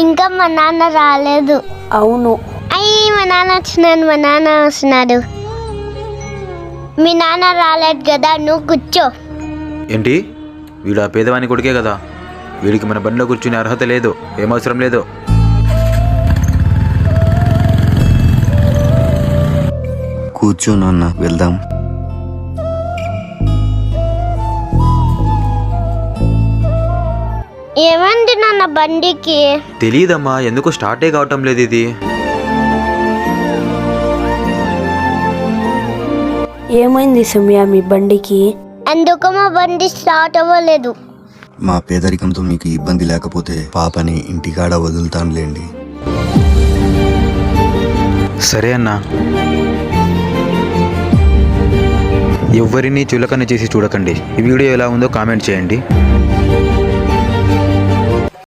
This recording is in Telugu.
ఇంకా మా నాన్న రాలేదు. అవును. అయ్యి మా నాన్న వస్తున్నాడు. మీ నాన్న రాలేదు కదా, నువ్వు కూర్చో. ఏంటి, వీడు ఆ పేదవాని కొడుకే కదా, వీడికి మన బండిలో కూర్చునే అర్హత లేదు, ఏమవసరం లేదు. కూర్చో నాన్న, వెళ్దాం. ఏమండి నాన్న బండికి? తెలియదమ్మా, ఎందుకు స్టార్టే కావటం లేదు ఇది. ఏమైంది సౌమ్య మీ బండికి? ఎందుకు మా బండి స్టార్ట్ అవ్వలేదు? మా పేదరికంతో మీకు ఇబ్బంది లేకపోతే పాపని ఇంటికాడ వదులుతానులేండి. సరే అన్నా. ఎవ్వరిని చులకన చేసి చూడకండి. ఈ వీడియో ఎలా ఉందో కామెంట్ చేయండి.